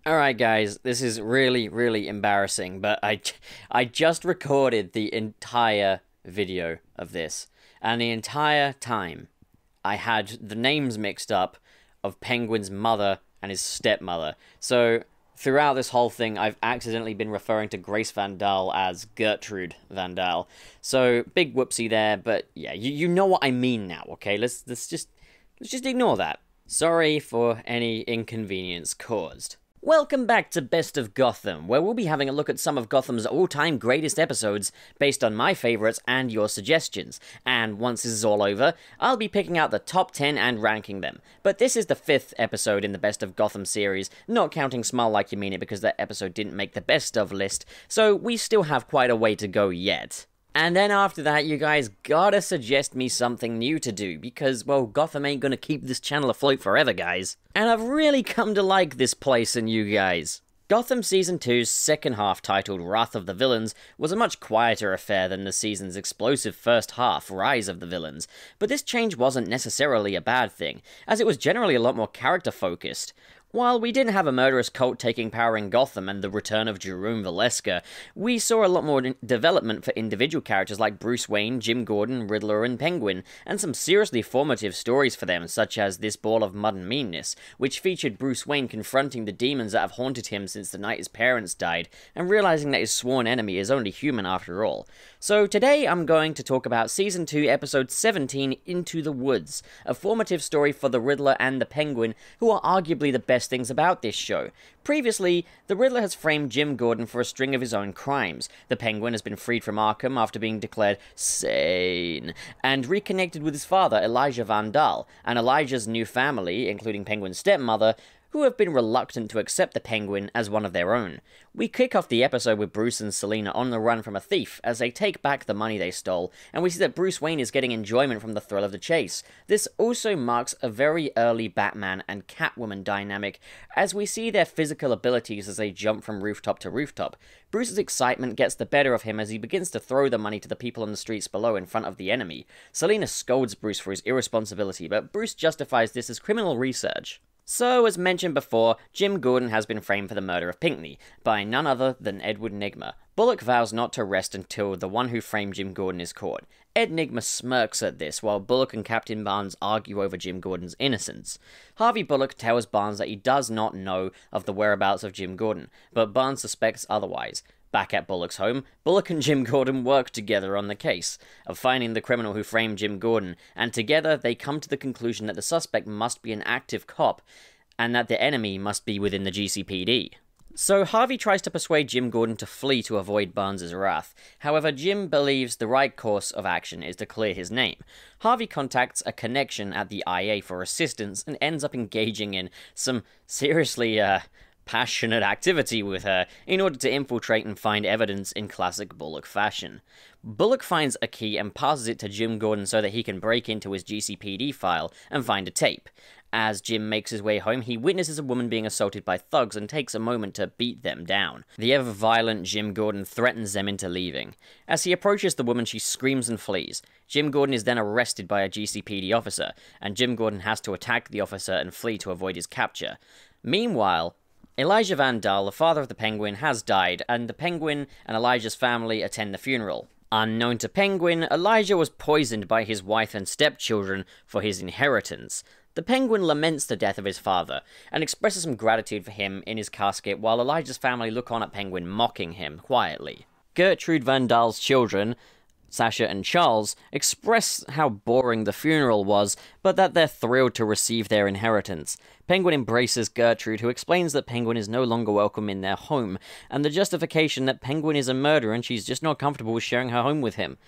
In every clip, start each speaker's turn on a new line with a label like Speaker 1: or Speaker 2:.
Speaker 1: Alright guys, this is really embarrassing, but I just recorded the entire video of this, and the entire time I had the names mixed up of Penguin's mother and his stepmother. So throughout this whole thing, I've accidentally been referring to Grace Van Dahl as Gertrude Van Dahl. So big whoopsie there, but yeah, you know what I mean now, okay? Let's just ignore that. Sorry for any inconvenience caused. Welcome back to Best of Gotham, where we'll be having a look at some of Gotham's all-time greatest episodes based on my favourites and your suggestions. And once this is all over, I'll be picking out the top 10 and ranking them. But this is the 5th episode in the Best of Gotham series, not counting Smile Like You Mean It because that episode didn't make the best of list, so we still have quite a way to go yet. And then after that, you guys gotta suggest me something new to do, because, well, Gotham ain't gonna keep this channel afloat forever, guys. And I've really come to like this place and you guys. Gotham Season 2's second half, titled Wrath of the Villains, was a much quieter affair than the season's explosive first half, Rise of the Villains. But this change wasn't necessarily a bad thing, as it was generally a lot more character-focused. While we didn't have a murderous cult taking power in Gotham and the return of Jerome Valeska, we saw a lot more development for individual characters like Bruce Wayne, Jim Gordon, Riddler, and Penguin, and some seriously formative stories for them, such as This Ball of Mud and Meanness, which featured Bruce Wayne confronting the demons that have haunted him since the night his parents died, and realizing that his sworn enemy is only human after all. So today I'm going to talk about Season 2, Episode 17, Into the Woods, a formative story for the Riddler and the Penguin, who are arguably the best things about this show. Previously, the Riddler has framed Jim Gordon for a string of his own crimes. The Penguin has been freed from Arkham after being declared sane, and reconnected with his father, Elijah Van Dahl, and Elijah's new family, including Penguin's stepmother, who have been reluctant to accept the Penguin as one of their own. We kick off the episode with Bruce and Selina on the run from a thief as they take back the money they stole, and we see that Bruce Wayne is getting enjoyment from the thrill of the chase. This also marks a very early Batman and Catwoman dynamic, as we see their physical abilities as they jump from rooftop to rooftop. Bruce's excitement gets the better of him as he begins to throw the money to the people on the streets below in front of the enemy. Selina scolds Bruce for his irresponsibility, but Bruce justifies this as criminal research. So, as mentioned before, Jim Gordon has been framed for the murder of Pinckney, by none other than Edward Nygma. Bullock vows not to rest until the one who framed Jim Gordon is caught. Ed Nygma smirks at this, while Bullock and Captain Barnes argue over Jim Gordon's innocence. Harvey Bullock tells Barnes that he does not know of the whereabouts of Jim Gordon, but Barnes suspects otherwise. Back at Bullock's home, Bullock and Jim Gordon work together on the case of finding the criminal who framed Jim Gordon, and together they come to the conclusion that the suspect must be an active cop, and that the enemy must be within the GCPD. So Harvey tries to persuade Jim Gordon to flee to avoid Barnes' wrath. However, Jim believes the right course of action is to clear his name. Harvey contacts a connection at the IA for assistance and ends up engaging in some seriously, passionate activity with her in order to infiltrate and find evidence in classic Bullock fashion. Bullock finds a key and passes it to Jim Gordon so that he can break into his GCPD file and find a tape. As Jim makes his way home, he witnesses a woman being assaulted by thugs and takes a moment to beat them down. The ever-violent Jim Gordon threatens them into leaving. As he approaches the woman, she screams and flees. Jim Gordon is then arrested by a GCPD officer, and Jim Gordon has to attack the officer and flee to avoid his capture. Meanwhile, Elijah Van Dahl, the father of the Penguin, has died, and the Penguin and Elijah's family attend the funeral. Unknown to Penguin, Elijah was poisoned by his wife and stepchildren for his inheritance. The Penguin laments the death of his father, and expresses some gratitude for him in his casket while Elijah's family look on at Penguin mocking him quietly. Gertrude Van Dahl's children, Sasha and Charles, express how boring the funeral was, but that they're thrilled to receive their inheritance. Penguin embraces Gertrude, who explains that Penguin is no longer welcome in their home, and the justification that Penguin is a murderer and she's just not comfortable with sharing her home with him.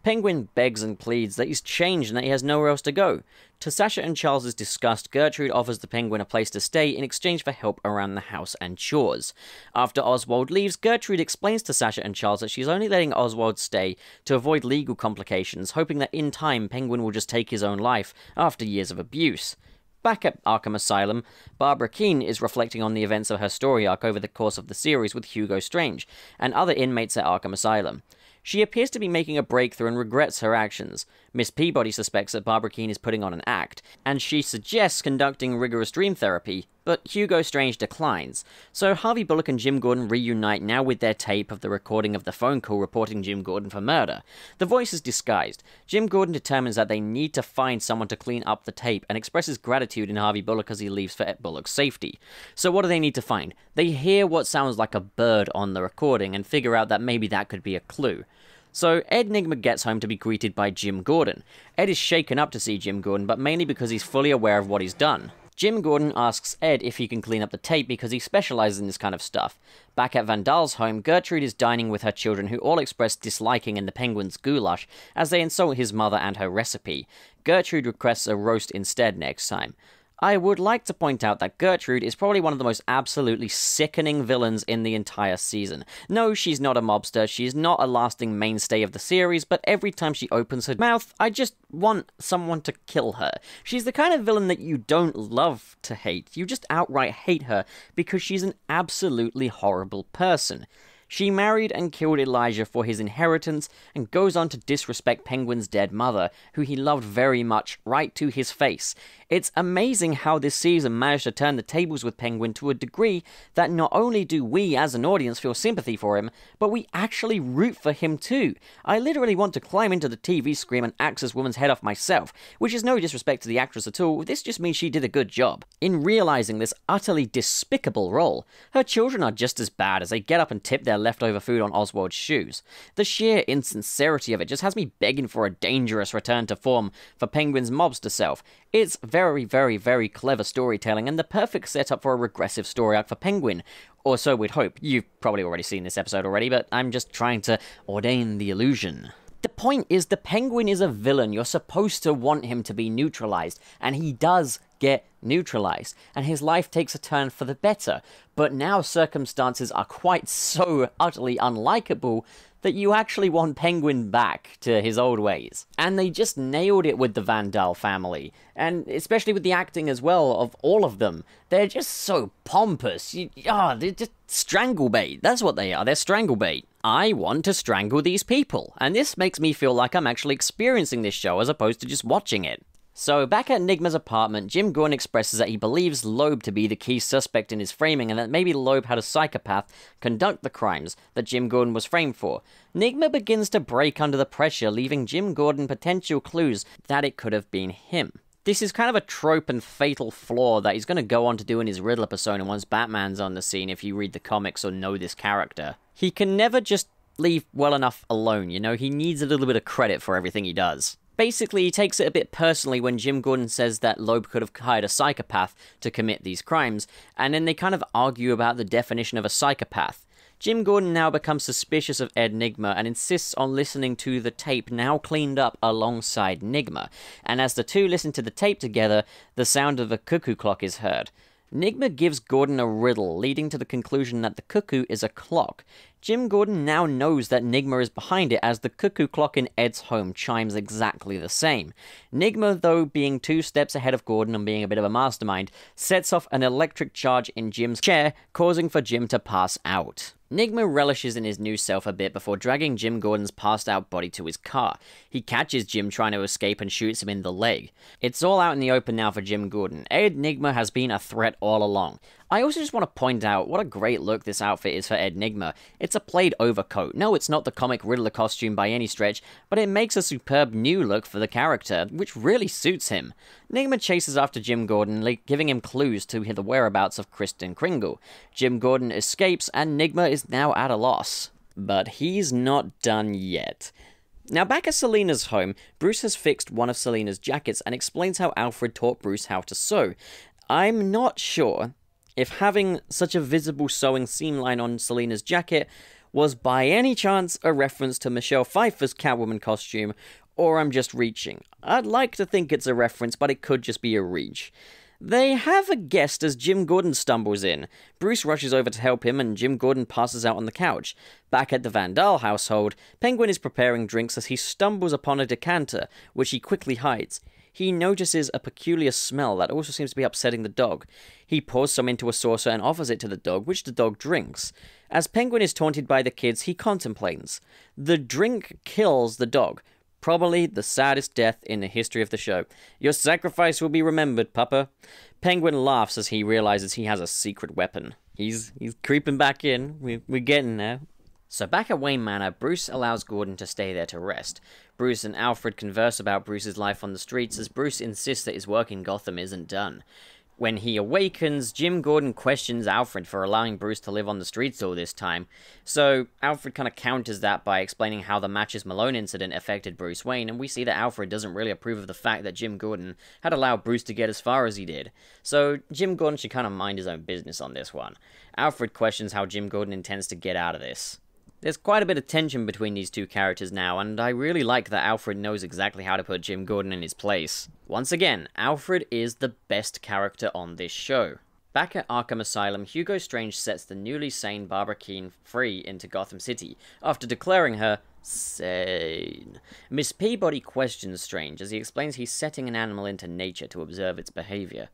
Speaker 1: Penguin begs and pleads that he's changed and that he has nowhere else to go. To Sasha and Charles's disgust, Gertrude offers the Penguin a place to stay in exchange for help around the house and chores. After Oswald leaves, Gertrude explains to Sasha and Charles that she's only letting Oswald stay to avoid legal complications, hoping that in time Penguin will just take his own life after years of abuse. Back at Arkham Asylum, Barbara Keene is reflecting on the events of her story arc over the course of the series with Hugo Strange and other inmates at Arkham Asylum. She appears to be making a breakthrough and regrets her actions. Miss Peabody suspects that Barbara Keene is putting on an act, and she suggests conducting rigorous dream therapy, but Hugo Strange declines. So Harvey Bullock and Jim Gordon reunite now with their tape of the recording of the phone call reporting Jim Gordon for murder. The voice is disguised. Jim Gordon determines that they need to find someone to clean up the tape and expresses gratitude in Harvey Bullock as he leaves for Bullock's safety. So what do they need to find? They hear what sounds like a bird on the recording and figure out that maybe that could be a clue. So Ed Nygma gets home to be greeted by Jim Gordon. Ed is shaken up to see Jim Gordon, but mainly because he's fully aware of what he's done. Jim Gordon asks Ed if he can clean up the tape because he specializes in this kind of stuff. Back at Van Daal's home, Gertrude is dining with her children who all express disliking in the Penguin's goulash as they insult his mother and her recipe. Gertrude requests a roast instead next time. I would like to point out that Gertrude is probably one of the most absolutely sickening villains in the entire season. No, she's not a mobster, she's not a lasting mainstay of the series, but every time she opens her mouth, I just want someone to kill her. She's the kind of villain that you don't love to hate, you just outright hate her because she's an absolutely horrible person. She married and killed Elijah for his inheritance and goes on to disrespect Penguin's dead mother, who he loved very much, right to his face. It's amazing how this season managed to turn the tables with Penguin to a degree that not only do we as an audience feel sympathy for him, but we actually root for him too. I literally want to climb into the TV screen and axe this woman's head off myself, which is no disrespect to the actress at all, this just means she did a good job. In realizing this utterly despicable role, her children are just as bad as they get up and tip their leftover food on Oswald's shoes. The sheer insincerity of it just has me begging for a dangerous return to form for Penguin's mobster self. It's very, very, very clever storytelling and the perfect setup for a regressive story arc for Penguin. Or so we'd hope. You've probably already seen this episode already, but I'm just trying to ordain the illusion. The point is the Penguin is a villain. You're supposed to want him to be neutralized, and he does get neutralized, and his life takes a turn for the better. But now circumstances are quite so utterly unlikable that you actually want Penguin back to his old ways. And they just nailed it with the Van Daal family, and especially with the acting as well of all of them. They're just so pompous. They're just strangle bait. That's what they are. They're strangle bait. I want to strangle these people, and this makes me feel like I'm actually experiencing this show as opposed to just watching it. So, back at Nygma's apartment, Jim Gordon expresses that he believes Loeb to be the key suspect in his framing and that maybe Loeb had a psychopath conduct the crimes that Jim Gordon was framed for. Nygma begins to break under the pressure, leaving Jim Gordon potential clues that it could have been him. This is kind of a trope and fatal flaw that he's going to go on to do in his Riddler persona once Batman's on the scene if you read the comics or know this character. He can never just leave well enough alone, you know, he needs a little bit of credit for everything he does. Basically, he takes it a bit personally when Jim Gordon says that Loeb could have hired a psychopath to commit these crimes, and then they kind of argue about the definition of a psychopath. Jim Gordon now becomes suspicious of Ed Nygma and insists on listening to the tape now cleaned up alongside Nygma, and as the two listen to the tape together, the sound of a cuckoo clock is heard. Nygma gives Gordon a riddle, leading to the conclusion that the cuckoo is a clock. Jim Gordon now knows that Nygma is behind it as the cuckoo clock in Ed's home chimes exactly the same. Nygma, though being 2 steps ahead of Gordon and being a bit of a mastermind, sets off an electric charge in Jim's chair, causing for Jim to pass out. Nygma relishes in his new self a bit before dragging Jim Gordon's passed out body to his car. He catches Jim trying to escape and shoots him in the leg. It's all out in the open now for Jim Gordon. Ed Nygma has been a threat all along. I also just want to point out what a great look this outfit is for Ed Nygma. It's a plaid overcoat. No, it's not the comic Riddler costume by any stretch, but it makes a superb new look for the character, which really suits him. Nygma chases after Jim Gordon, giving him clues to the whereabouts of Kristen Kringle. Jim Gordon escapes, and Nygma is now at a loss. But he's not done yet. Now back at Selina's home, Bruce has fixed one of Selina's jackets and explains how Alfred taught Bruce how to sew. I'm not sure if having such a visible sewing seam line on Selina's jacket was by any chance a reference to Michelle Pfeiffer's Catwoman costume, or I'm just reaching. I'd like to think it's a reference, but it could just be a reach. They have a guest as Jim Gordon stumbles in. Bruce rushes over to help him, and Jim Gordon passes out on the couch. Back at the Van Daal household, Penguin is preparing drinks as he stumbles upon a decanter, which he quickly hides. He notices a peculiar smell that also seems to be upsetting the dog. He pours some into a saucer and offers it to the dog, which the dog drinks. As Penguin is taunted by the kids, he contemplates. The drink kills the dog. Probably the saddest death in the history of the show. Your sacrifice will be remembered, Papa. Penguin laughs as he realizes he has a secret weapon. He's creeping back in. We're getting there. So back at Wayne Manor, Bruce allows Gordon to stay there to rest. Bruce and Alfred converse about Bruce's life on the streets as Bruce insists that his work in Gotham isn't done. When he awakens, Jim Gordon questions Alfred for allowing Bruce to live on the streets all this time. So Alfred kind of counters that by explaining how the Matches Malone incident affected Bruce Wayne, and we see that Alfred doesn't really approve of the fact that Jim Gordon had allowed Bruce to get as far as he did. So Jim Gordon should kind of mind his own business on this one. Alfred questions how Jim Gordon intends to get out of this. There's quite a bit of tension between these two characters now, and I really like that Alfred knows exactly how to put Jim Gordon in his place. Once again, Alfred is the best character on this show. Back at Arkham Asylum, Hugo Strange sets the newly sane Barbara Keene free into Gotham City, after declaring her sane. Miss Peabody questions Strange as he explains he's setting an animal into nature to observe its behavior.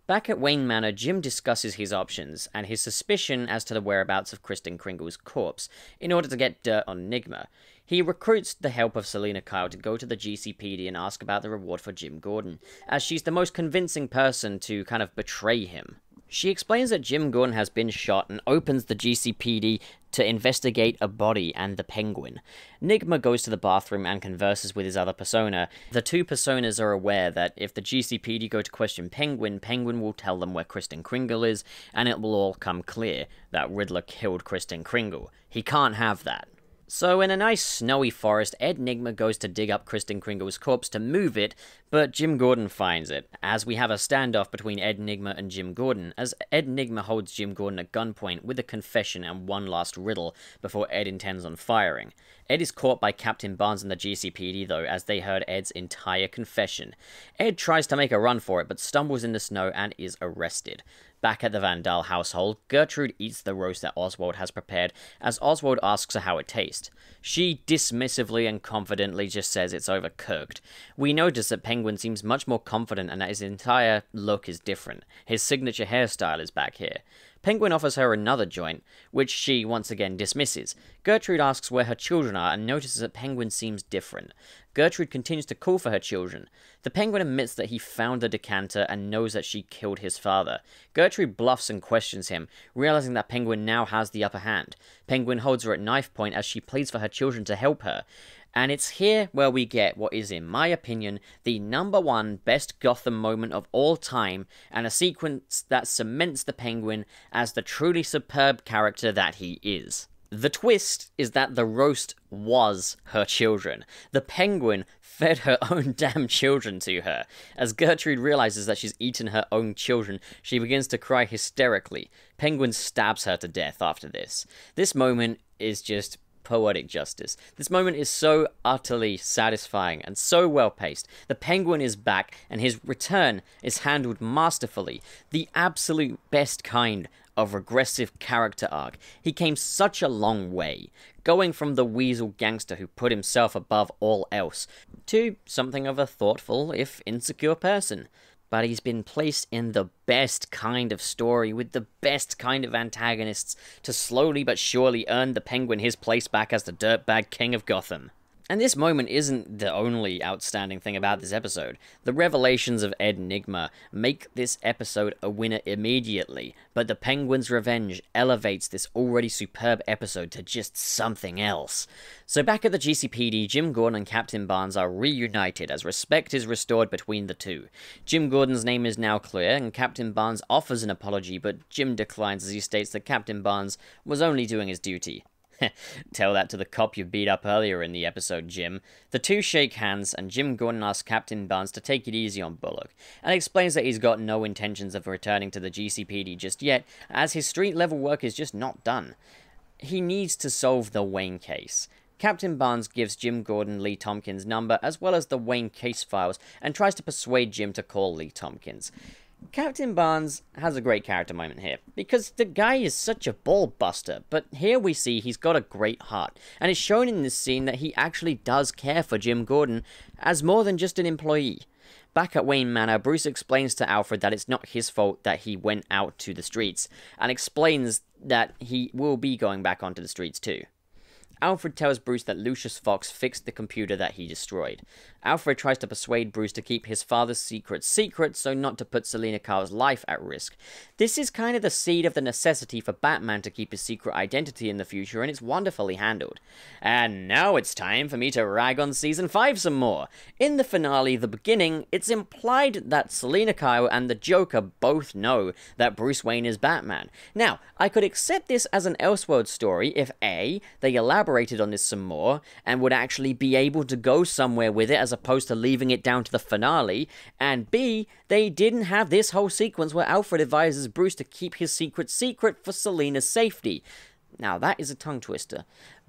Speaker 1: Back at Wayne Manor, Jim discusses his options and his suspicion as to the whereabouts of Kristen Kringle's corpse in order to get dirt on Enigma. He recruits the help of Selina Kyle to go to the GCPD and ask about the reward for Jim Gordon, as she's the most convincing person to kind of betray him. She explains that Jim Gordon has been shot and opens the GCPD to investigate a body and the Penguin. Enigma goes to the bathroom and converses with his other persona. The two personas are aware that if the GCPD go to question Penguin, Penguin will tell them where Kristen Kringle is, and it will all come clear that Riddler killed Kristen Kringle. He can't have that. So in a nice snowy forest, Ed Nygma goes to dig up Kristen Kringle's corpse to move it, but Jim Gordon finds it, as we have a standoff between Ed Nygma and Jim Gordon, as Ed Nygma holds Jim Gordon at gunpoint with a confession and one last riddle before Ed intends on firing. Ed is caught by Captain Barnes and the GCPD though, as they heard Ed's entire confession. Ed tries to make a run for it, but stumbles in the snow and is arrested. Back at the Van Dahl household, Gertrude eats the roast that Oswald has prepared, as Oswald asks her how it tastes. She dismissively and confidently just says it's overcooked. We notice that Penguin seems much more confident and that his entire look is different. His signature hairstyle is back here. Penguin offers her another joint, which she once again dismisses. Gertrude asks where her children are and notices that Penguin seems different. Gertrude continues to call for her children. The Penguin admits that he found the decanter and knows that she killed his father. Gertrude bluffs and questions him, realizing that Penguin now has the upper hand. Penguin holds her at knife point as she pleads for her children to help her. And it's here where we get what is, in my opinion, the #1 best Gotham moment of all time, and a sequence that cements the Penguin as the truly superb character that he is. The twist is that the roast was her children. The Penguin fed her own damn children to her. As Gertrude realizes that she's eaten her own children, she begins to cry hysterically. Penguin stabs her to death after this. This moment is just poetic justice. This moment is so utterly satisfying and so well paced. The Penguin is back and his return is handled masterfully. The absolute best kind of regressive character arc. He came such a long way, going from the weasel gangster who put himself above all else to something of a thoughtful, if insecure person. But he's been placed in the best kind of story with the best kind of antagonists to slowly but surely earn the Penguin his place back as the dirtbag king of Gotham. And this moment isn't the only outstanding thing about this episode. The revelations of Ed Nygma make this episode a winner immediately, but the Penguin's revenge elevates this already superb episode to just something else. So back at the GCPD, Jim Gordon and Captain Barnes are reunited as respect is restored between the two. Jim Gordon's name is now clear, and Captain Barnes offers an apology, but Jim declines as he states that Captain Barnes was only doing his duty. Tell that to the cop you beat up earlier in the episode, Jim. The two shake hands, and Jim Gordon asks Captain Barnes to take it easy on Bullock, and explains that he's got no intentions of returning to the GCPD just yet, as his street-level work is just not done. He needs to solve the Wayne case. Captain Barnes gives Jim Gordon Lee Tompkins' number, as well as the Wayne case files, and tries to persuade Jim to call Lee Tompkins. Captain Barnes has a great character moment here, because the guy is such a ball buster, but here we see he's got a great heart, and it's shown in this scene that he actually does care for Jim Gordon as more than just an employee. Back at Wayne Manor, Bruce explains to Alfred that it's not his fault that he went out to the streets, and explains that he will be going back onto the streets too. Alfred tells Bruce that Lucius Fox fixed the computer that he destroyed. Alfred tries to persuade Bruce to keep his father's secret secret, so not to put Selina Kyle's life at risk. This is kind of the seed of the necessity for Batman to keep his secret identity in the future, and it's wonderfully handled. And now it's time for me to rag on Season 5 some more. In the finale, The Beginning, it's implied that Selina Kyle and the Joker both know that Bruce Wayne is Batman. Now, I could accept this as an Elseworld story if A, they elaborated on this some more, and would actually be able to go somewhere with it as opposed to leaving it down to the finale, and B, they didn't have this whole sequence where Alfred advises Bruce to keep his secret secret for Selina's safety. Now that is a tongue twister,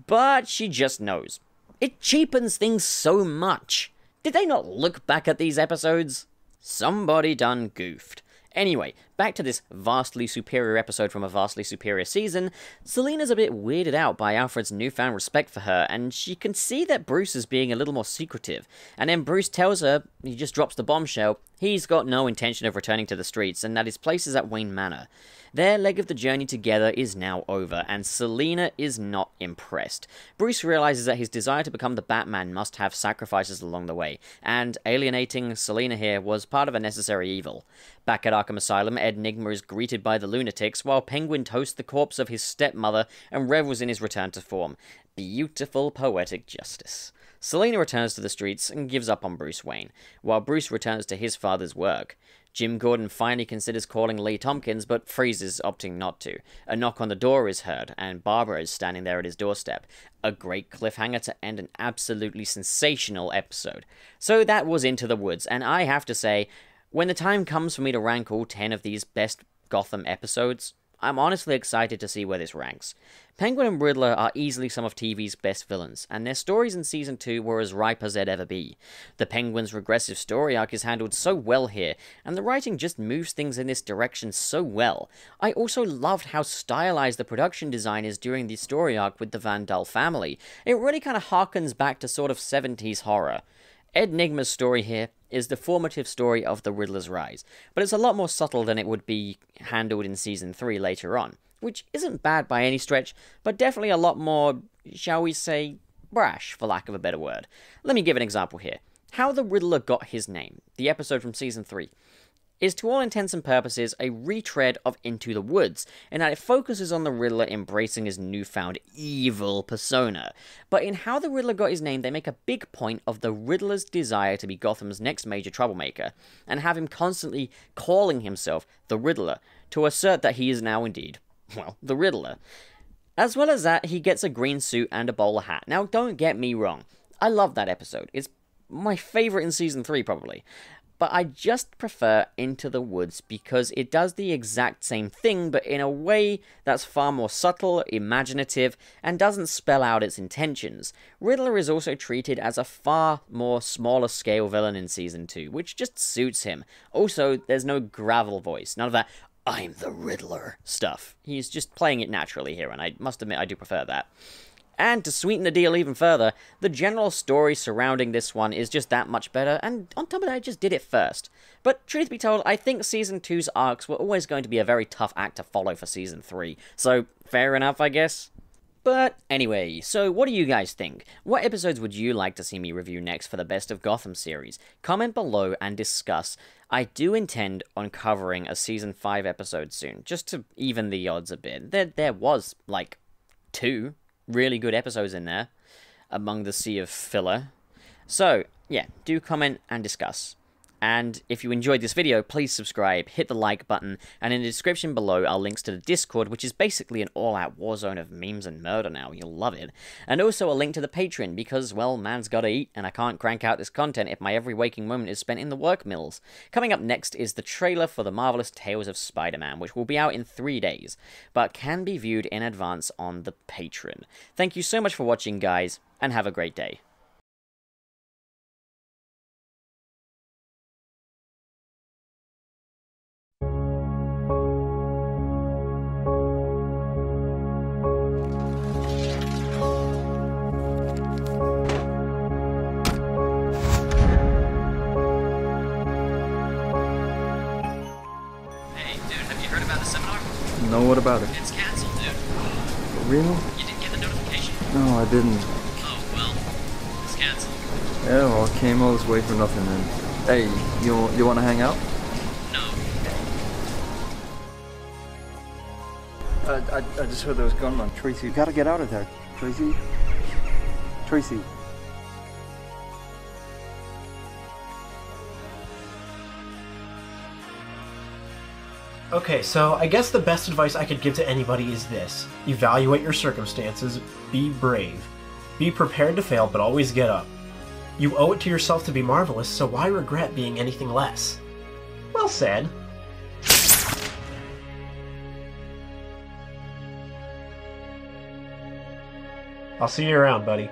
Speaker 1: but she just knows. It cheapens things so much. Did they not look back at these episodes? Somebody done goofed. Anyway, back to this vastly superior episode from a vastly superior season. Selina's a bit weirded out by Alfred's newfound respect for her, and she can see that Bruce is being a little more secretive. And then Bruce tells her, he just drops the bombshell, he's got no intention of returning to the streets, and that his place is at Wayne Manor. Their leg of the journey together is now over, and Selina is not impressed. Bruce realizes that his desire to become the Batman must have sacrifices along the way, and alienating Selina here was part of a necessary evil. Back at Arkham Asylum, Ed Nygma is greeted by the lunatics, while Penguin toasts the corpse of his stepmother and revels in his return to form. Beautiful poetic justice. Selina returns to the streets and gives up on Bruce Wayne, while Bruce returns to his father's work. Jim Gordon finally considers calling Lee Tompkins, but freezes, opting not to. A knock on the door is heard, and Barbara is standing there at his doorstep. A great cliffhanger to end an absolutely sensational episode. So that was Into the Woods, and I have to say, when the time comes for me to rank all 10 of these best Gotham episodes, I'm honestly excited to see where this ranks. Penguin and Riddler are easily some of TV's best villains, and their stories in Season 2 were as ripe as they'd ever be. The Penguin's regressive story arc is handled so well here, and the writing just moves things in this direction so well. I also loved how stylized the production design is during the story arc with the Van Dahl family. It really kind of harkens back to sort of 70s horror. Ed Nygma's story here is the formative story of the Riddler's rise, but it's a lot more subtle than it would be handled in Season 3 later on, which isn't bad by any stretch, but definitely a lot more, shall we say, brash, for lack of a better word. Let me give an example here. How the Riddler got his name, the episode from Season 3, is to all intents and purposes a retread of Into the Woods, in that it focuses on the Riddler embracing his newfound evil persona. But in How the Riddler Got His Name, they make a big point of the Riddler's desire to be Gotham's next major troublemaker, and have him constantly calling himself the Riddler, to assert that he is now indeed, well, the Riddler. As well as that, he gets a green suit and a bowler hat. Now, don't get me wrong, I love that episode. It's my favourite in Season 3, probably. But I just prefer Into the Woods because it does the exact same thing, but in a way that's far more subtle, imaginative, and doesn't spell out its intentions. Riddler is also treated as a far more smaller scale villain in Season 2, which just suits him. Also, there's no gravel voice, none of that "I'm the Riddler" stuff. He's just playing it naturally here, and I must admit I do prefer that. And to sweeten the deal even further, the general story surrounding this one is just that much better, and on top of that, I just did it first. But truth be told, I think Season 2's arcs were always going to be a very tough act to follow for Season 3, so fair enough, I guess. But anyway, so what do you guys think? What episodes would you like to see me review next for the Best of Gotham series? Comment below and discuss. I do intend on covering a Season 5 episode soon, just to even the odds a bit. There was, like, 2 really good episodes in there, among the sea of filler. So, yeah, do comment and discuss. And if you enjoyed this video, please subscribe, hit the like button, and in the description below are links to the Discord, which is basically an all-out war zone of memes and murder now. You'll love it. And also a link to the Patreon, because, well, man's gotta eat, and I can't crank out this content if my every waking moment is spent in the work mills. Coming up next is the trailer for The Marvelous Tales of Spider-Man, which will be out in 3 days, but can be viewed in advance on the Patreon. Thank you so much for watching, guys, and have a great day.
Speaker 2: No, what about it?
Speaker 1: It's cancelled, dude.
Speaker 2: For real?
Speaker 1: You didn't get the notification.
Speaker 2: No, I didn't.
Speaker 1: Oh, well, it's cancelled.
Speaker 2: Yeah, well, I came all this way for nothing then. Hey, you wanna hang out?
Speaker 1: No.
Speaker 2: I just heard there was a gunman. Tracy, you gotta get out of there. Tracy? Tracy.
Speaker 3: Okay, so I guess the best advice I could give to anybody is this. Evaluate your circumstances, be brave. Be prepared to fail, but always get up. You owe it to yourself to be marvelous, so why regret being anything less? Well said. I'll see you around, buddy.